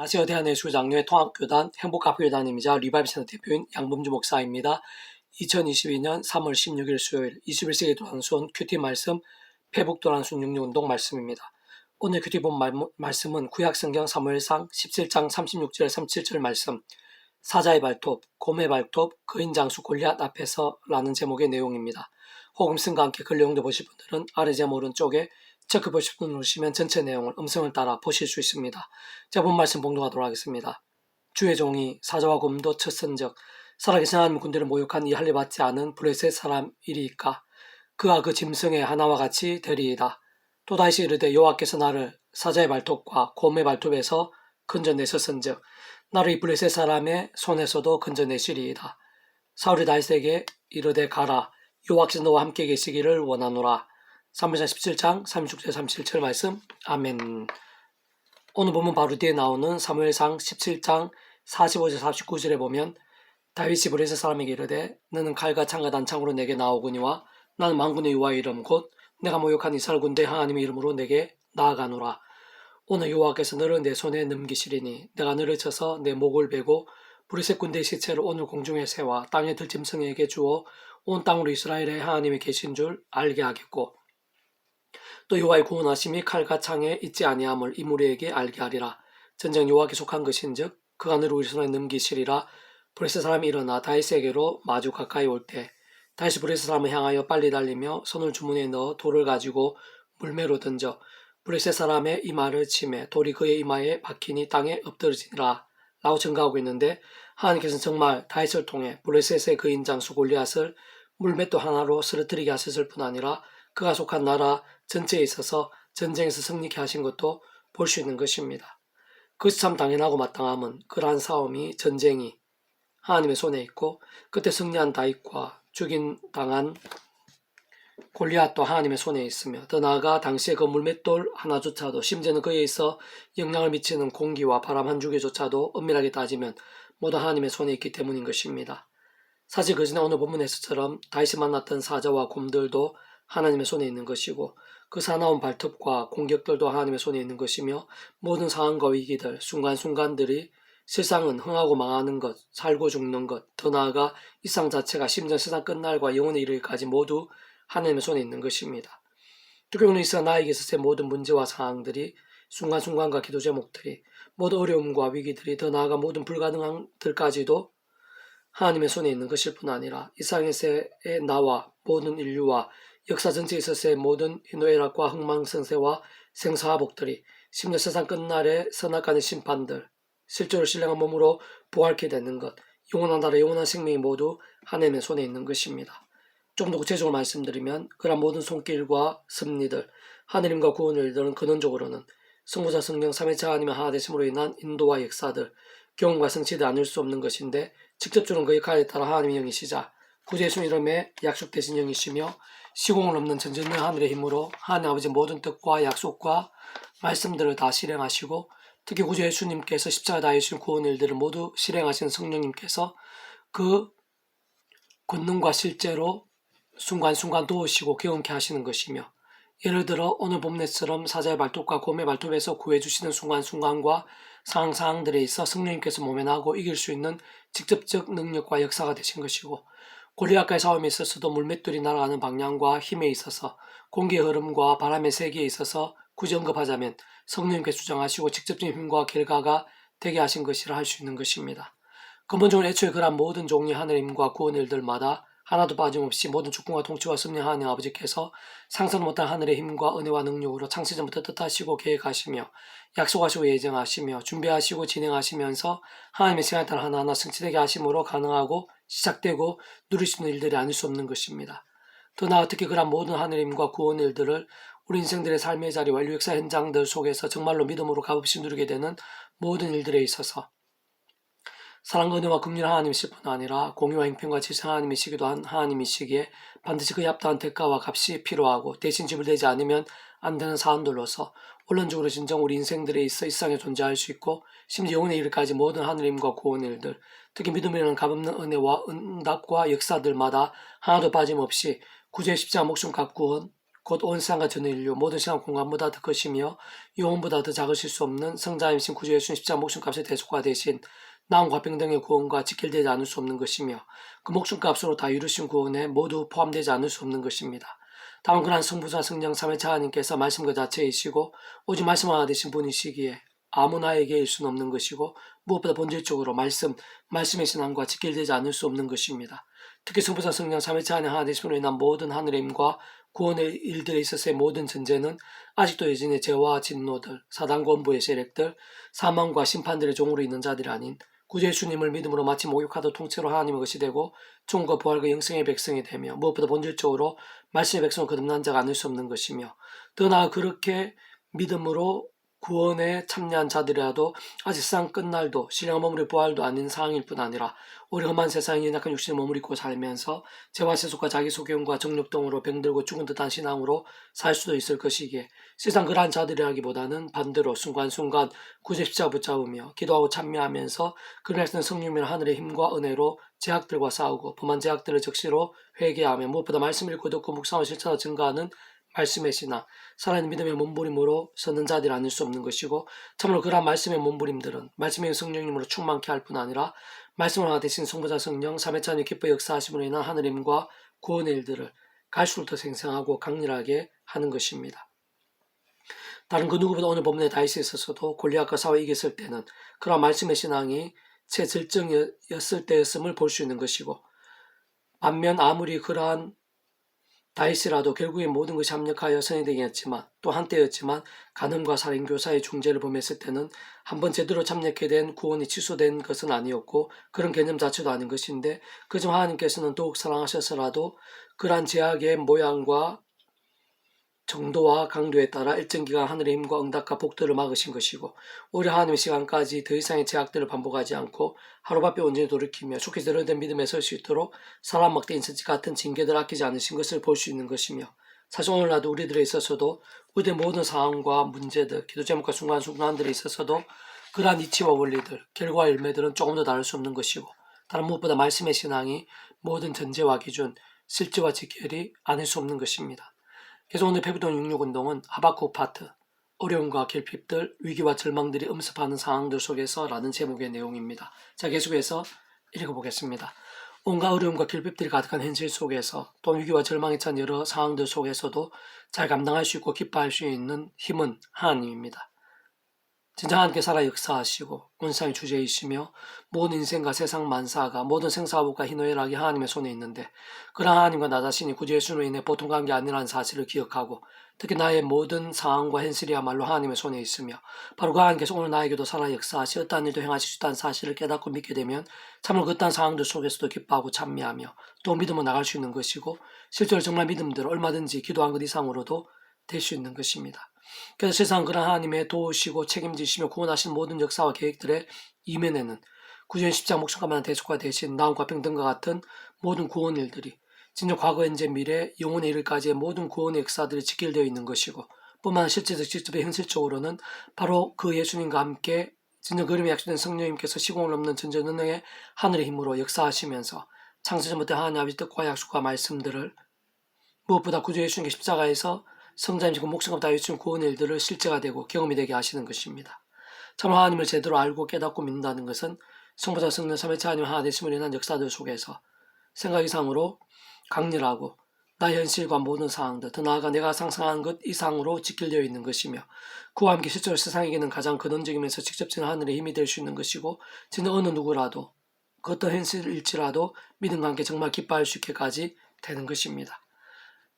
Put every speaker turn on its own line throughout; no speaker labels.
안녕하세요. 대한예수장로회 통합교단 행복학교단임이자 리바이브센터 대표인 양범주 목사입니다. 2022년 3월 16일 수요일 21세기 도란순 큐티 말씀 페북 도란순 66운동 말씀입니다. 오늘 큐티 본 말씀은 구약성경 사무엘상 17장 36절 37절 말씀 사자의 발톱, 곰의 발톱, 거인 장수 골리앗 앞에서 라는 제목의 내용입니다. 복음성과 함께 글 내용도 보실 분들은 아래 제목 오른쪽에 체크 버튼 누르시면 전체 내용을 음성을 따라 보실 수 있습니다. 자, 본 말씀 봉독하도록 하겠습니다. 주의 종이 사자와 곰도 쳤은즉 살아계신 하나님 군대를 모욕한 이 할례 받지 않은 블레셋 사람이리이까 그가 그 짐승의 하나와 같이 되리이다. 또 다시 이르되 여호와께서 나를 사자의 발톱과 곰의 발톱에서 건져내셨은즉 나를 이 블레셋 사람의 손에서도 건져내시리이다. 사울이 다윗에게 이르되 가라 여호와께서 너와 함께 계시기를 원하노라. 사무엘상 17장 36절 37절 말씀. 아멘. 오늘 보면 바로 뒤에 나오는 사무엘상 17장 45절 49절에 보면 다윗이 블레셋 사람에게 이르되 너는 칼과 창과 단창으로 내게 나오거니와 나는 만군의 여호와의 이름 곧 내가 모욕한 이스라엘 군대 하나님의 이름으로 내게 나아가노라. 오늘 여호와께서 너를 내 손에 넘기시리니 내가 너를 쳐서 내 목을 베고 블레셋 군대의 시체를 오늘 공중에 세워 땅의 들짐승에게 주어 온 땅으로 이스라엘의 하나님이 계신 줄 알게 하겠고 또 여호와의 구원하심이 칼과 창에 있지 아니함을 이 무리에게 알게 하리라. 전쟁 여호와께 속한 것인즉 그가 너를 우리 손에 넘기시리라. 블레셋 사람이 일어나 다윗에게로 마주 가까이 올 때 다윗이 블레셋 사람을 향하여 빨리 달리며 손을 주머니에 넣어 돌을 가지고 물매로 던져 블레셋 사람의 이마를 치매 돌이 그의 이마에 박히니 땅에 엎드러지니라 라고 증가하고 있는데 하나님께서는 정말 다윗을 통해 블레셋의 그 인장수 골리앗을 물맷도 하나로 쓰러뜨리게 하셨을 뿐 아니라 그가 속한 나라 전체에 있어서 전쟁에서 승리케 하신 것도 볼 수 있는 것입니다. 그것이 참 당연하고 마땅함은 그러한 싸움이 전쟁이 하나님의 손에 있고 그때 승리한 다윗과 죽인 당한 골리앗도 하나님의 손에 있으며 더 나아가 당시에 그 물맷돌 하나조차도 심지어는 그에 있어 영향을 미치는 공기와 바람 한 주기조차도 엄밀하게 따지면 모두 하나님의 손에 있기 때문인 것입니다. 사실 그전에 오늘 본문에서처럼 다윗이 만났던 사자와 곰들도 하나님의 손에 있는 것이고 그 사나운 발톱과 공격들도 하나님의 손에 있는 것이며 모든 상황과 위기들, 순간순간들이 세상은 흥하고 망하는 것, 살고 죽는 것, 더 나아가 이 세상 자체가 심지어 세상 끝날과 영원에 이르기까지 모두 하나님의 손에 있는 것입니다. 특별히 이 세상 나에게 있어서의 모든 문제와 상황들이 순간순간과 기도 제목들이 모든 어려움과 위기들이 더 나아가 모든 불가능함들까지도 하나님의 손에 있는 것일 뿐 아니라 이 세상에서의 나와 모든 인류와 역사 전체에 있어서의 모든 희노애락과 흥망성쇠와 생사화복들이 심지어 세상 끝날의 선악간의 심판들 실제로 신령한 몸으로 부활케 되는 것 영원한 나라 영원한 생명이 모두 하나님의 손에 있는 것입니다. 좀 더 구체적으로 말씀드리면 그런 모든 손길과 섭리들 하느님과 구원을 이루는 근원적으로는 성부자 성령 삼위일체 하나님의 하나 되심으로 인한 인도와 역사들 경험과 성취도 아닐 수 없는 것인데 직접적으로 그 역할에 따라 하나님의 영이시자 구주 예수 이름에 약속되신 영이시며 시공을 넘는 전전능 하늘의 힘으로 하나님 아버지 모든 뜻과 약속과 말씀들을 다 실행하시고 특히 구주 예수님께서 십자가 다해주신 구원 일들을 모두 실행하신 성령님께서 그 권능과 실제로 순간순간 도우시고 경험케 하시는 것이며 예를 들어 오늘 본문처럼 사자의 발톱과 곰의 발톱에서 구해주시는 순간순간과 상황들에 있어 성령님께서 모면하고 이길 수 있는 직접적 능력과 역사가 되신 것이고 골리앗과의 싸움에 있어서도 물맷돌이 날아가는 방향과 힘에 있어서 공기의 흐름과 바람의 세기에 있어서 굳이 언급하자면 성령님께서 주장하시고 직접적인 힘과 결과가 되게 하신 것이라 할 수 있는 것입니다. 근본적으로 애초에 그러한 모든 종류의 하늘의 힘과 구원 일들마다 하나도 빠짐없이 모든 주권과 통치와 섭리한 하나님 아버지께서 상상도 못한 하늘의 힘과 은혜와 능력으로 창세전부터 뜻하시고 계획하시며 약속하시고 예정하시며 준비하시고 진행하시면서 하나님의 시간에 따라 하나하나 성취되게 하심으로 가능하고 시작되고 누릴 수 있는 일들이 아닐 수 없는 것입니다. 더 나아 특히 그러한 모든 하늘의 힘과 구원 일들을 우리 인생들의 삶의 자리와 인류 역사 현장들 속에서 정말로 믿음으로 값없이 누리게 되는 모든 일들에 있어서 사랑과 은혜와 긍휼 하나님이실 뿐 아니라 공의와 형편과 질서 하나님이시기도 한 하나님이시기에 반드시 그에 합당한 대가와 값이 필요하고 대신 지불되지 않으면 안 되는 사안들로서 원론적으로 진정 우리 인생들에 있어 이 세상에 존재할 수 있고 심지어 영원에 이르기까지 모든 하늘의 힘과 구원 일들 특히 믿음이라는 값없는 은혜와 응답과 역사들마다 하나도 빠짐없이 구주의 십자가 목숨 값 구원 곧 온 세상과 전 인류 모든 시간 공간보다 더 크시며 영혼보다 더 작으실 수 없는 성자이신 구주 예수님 십자가 목숨값의 대속과 대신 나음과 평등의 구원과 직결되지 않을 수 없는 것이며 그 목숨값으로 다 이루신 구원에 모두 포함되지 않을 수 없는 것입니다. 다만 그러한 성부자 성령 삼위일체 하나님께서 말씀 그 자체이시고 오직 말씀 하나 되신 분이시기에 아무나에게 일 수는 없는 것이고 무엇보다 본질적으로 말씀의 신앙과 직결되지 않을 수 없는 것입니다. 특히 성부자 성령 삼위일체 하나 되심으로 인한 모든 하늘의 힘과 구원의 일들에 있어서의 모든 전제는 아직도 예전의 죄와 진노들, 사단과 원부의 세력들, 사망과 심판들의 종으로 있는 자들이 아닌 구주 예수님을 믿음으로 마치 목욕하듯 통째로 하나님의 것이 되고 종과 부활과 영생의 백성이 되며 무엇보다 본질적으로 말씀의 백성을 거듭난 자가 아닐 수 없는 것이며 더 나아 그렇게 믿음으로 구원에 참여한 자들이라도 아직 세상 끝날도 신령한 머무리 부활도 아닌 상황일 뿐 아니라 우리 험한 세상에 연약한 육신을 머무리고 살면서 죄와 세속과 자기 소견과 정욕동으로 병들고 죽은 듯한 신앙으로 살 수도 있을 것이기에 세상 그러한 자들이라기보다는 반대로 순간순간 구주 십자가 붙잡으며 기도하고 참여하면서 그날 쓰는 성령이나 하늘의 힘과 은혜로 죄악들과 싸우고 범한 죄악들을 적시로 회개하며 무엇보다 말씀 읽고 듣고 묵상하고 실천하고 증가하는 말씀의 신앙, 살아있는 믿음의 몸부림으로 서는 자들이 아닐 수 없는 것이고 참으로 그러한 말씀의 몸부림들은 말씀의 성령님으로 충만케 할 뿐 아니라 말씀을 하나 되신 성부자 성령 삼위일체 하나님의 기뻐 역사하심으로 인한 하늘의 힘과 구원의 일들을 갈수록 더 생생하고 강렬하게 하는 것입니다. 다른 그 누구보다 오늘 본문의 다윗에 있어서도 골리앗과 싸워 이겼을 때는 그러한 말씀의 신앙이 최절정이었을 때였음을 볼 수 있는 것이고 반면 아무리 그러한 다윗이라도 결국에 모든 것이 합력하여 선이 되긴 했지만 또 한때였지만 간음과 살인 교사의 중죄를 범했을 때는 한번 제대로 참력해 된 구원이 취소된 것은 아니었고 그런 개념 자체도 아닌 것인데 그중 하나님께서는 더욱 사랑하셔서라도 그러한 제약의 모양과 정도와 강도에 따라 일정 기간 하늘의 힘과 응답과 복들을 막으신 것이고 오히려 하나님의 시간까지 더 이상의 제약들을 반복하지 않고 하루바삐 온전히 돌이키며 좋게 제대로 된 믿음에 설 수 있도록 사람 막대 인선지 같은 징계들을 아끼지 않으신 것을 볼 수 있는 것이며 사실 오늘날도 우리들에 있어서도 우리의 모든 상황과 문제들, 기도 제목과 순간순간들에 있어서도 그러한 이치와 원리들, 결과와 열매들은 조금도 다를 수 없는 것이고 다른 무엇보다 말씀의 신앙이 모든 전제와 기준, 실제와 직결이 아닐 수 없는 것입니다. 그래서 오늘 페브돈 66운동은 하박국 파트, 어려움과 결핍들, 위기와 절망들이 엄습하는 상황들 속에서 라는 제목의 내용입니다. 자, 계속해서 읽어보겠습니다. 온갖 어려움과 결핍들이 가득한 현실 속에서 또 위기와 절망에 찬 여러 상황들 속에서도 잘 감당할 수 있고 기뻐할 수 있는 힘은 하나님입니다. 진짜 하나님께 살아 역사하시고 온상의 주제이시며 모든 인생과 세상 만사가 모든 생사복과 희노애락이 하나님의 손에 있는데 그러한 하나님과 나 자신이 구주 예수로 인해 보통 관계 아니라는 사실을 기억하고 특히 나의 모든 상황과 현실이야말로 하나님의 손에 있으며 바로 그 하나님께서 오늘 나에게도 살아 역사하시 어떠한 일도 행하실 수 있다는 사실을 깨닫고 믿게 되면 참으로 그딴 상황들 속에서도 기뻐하고 찬미하며 또 믿음으로 나갈 수 있는 것이고 실제로 정말 믿음대로 얼마든지 기도한 것 이상으로도 될 수 있는 것입니다. 그래서 세상 그런 하나님의 도우시고 책임지시며 구원하신 모든 역사와 계획들의 이면에는 구주의 십자가 목숨값만한 대속과 대신 나음과 평등과 같은 모든 구원 일들이 진정 과거, 현재, 미래, 영혼의 이르까지의 모든 구원의 역사들이 직결되어 있는 것이고 뿐만 아니라 실제적, 직접의 현실적으로는 바로 그 예수님과 함께 진정 그림에 약속된 성령님께서 시공을 넘는 전전능력의 하늘의 힘으로 역사하시면서 창세전부터 하나님 아버지 뜻과 약속과 말씀들을 무엇보다 구주 예수님께 십자가에서 성자님이시고 목숨과 다 이루신 구원의 일들을 실제가 되고 경험이 되게 하시는 것입니다. 참 하나님을 제대로 알고 깨닫고 믿는다는 것은 성부자 성령 삼위일체 하나님 하나 되심을 인한 역사들 속에서 생각 이상으로 강렬하고 나의 현실과 모든 상황들 더 나아가 내가 상상한 것 이상으로 직결되어 있는 것이며 그와 함께 실제로 세상에게는 가장 근원적이면서 직접적인 하늘의 힘이 될 수 있는 것이고 진짜 어느 누구라도 그 어떤 현실일지라도 믿음과 함께 정말 기뻐할 수 있게까지 되는 것입니다.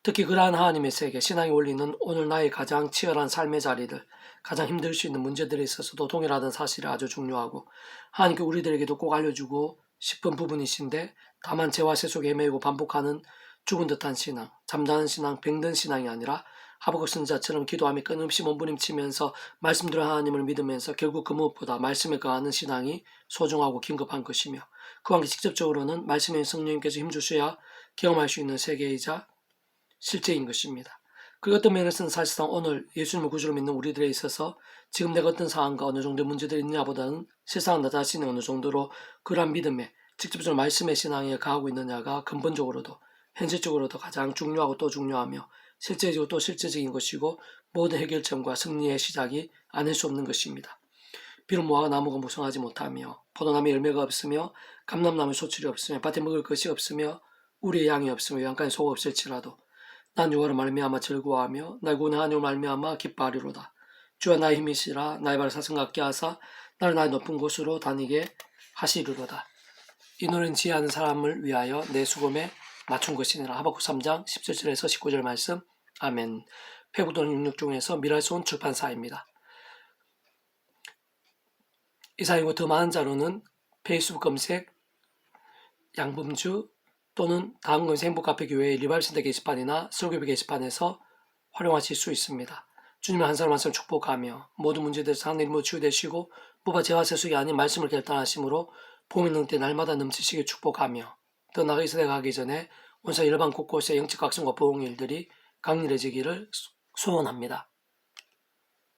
특히 그러한 하나님의 세계, 신앙의 원리는 오늘 나의 가장 치열한 삶의 자리들, 가장 힘들 수 있는 문제들에 있어서도 동일하다는 사실이 아주 중요하고 하나님께 우리들에게도 꼭 알려주고 싶은 부분이신데 다만 죄와 세속에 헤매고 반복하는 죽은 듯한 신앙, 잠자는 신앙, 병든 신앙이 아니라 하박국 선지자처럼 기도하며 끊임없이 몸부림치면서 말씀대로 하나님을 믿으면서 결국 그 무엇보다 말씀에 거하는 신앙이 소중하고 긴급한 것이며 그와 함께 직접적으로는 말씀의 성령님께서 힘주셔야 경험할 수 있는 세계이자 실제인 것입니다. 그리고 어떤 면에서는 사실상 오늘 예수님을 구주로 믿는 우리들에 있어서 지금 내가 어떤 상황과 어느 정도의 문제들이 있느냐보다는 세상 나 자신이 어느 정도로 그러한 믿음에 직접적으로 말씀의 신앙에 가하고 있느냐가 근본적으로도 현실적으로도 가장 중요하고 또 중요하며 실제적이고 또 실제적인 것이고 모든 해결점과 승리의 시작이 아닐 수 없는 것입니다. 비록 무화과 나무가 무성하지 못하며 포도나무에 열매가 없으며 감람나무에 소출이 없으며 밭에 먹을 것이 없으며 우리의 양이 없으며 양간에 소가 없을지라도 난 여호와로 말미암아 즐거워하며 나의 구원의 하나님으로 말미암아 기뻐하리로다. 주와 나의 힘이시라 나의 발을 사슴 같게 하사 나를 나의 높은 곳으로 다니게 하시리로다. 이 노래는 지혜하는 사람을 위하여 내 수금에 맞춘 것이니라. 하박국 3장 17절에서 19절 말씀. 아멘. 페북도는 66 중에서 미랄소원 출판사입니다. 이상이고 더 많은 자료는 페이스북 검색 양범주 또는 다음 검색 행복카페교회의 리바이브센터 게시판이나 설교비 게시판에서 활용하실 수 있습니다. 주님의 한 사람 한 사람 축복하며 모든 문제들에서 하나님으로 치유되시고 무바 재화 세속이 아닌 말씀을 결단하심으로 봄이 능때 날마다 넘치시게 축복하며 더 나아가 이 세대가 가기 전에 온사 일반 곳곳의 영적 각성과 보응 일들이 강렬해지기를 소원합니다.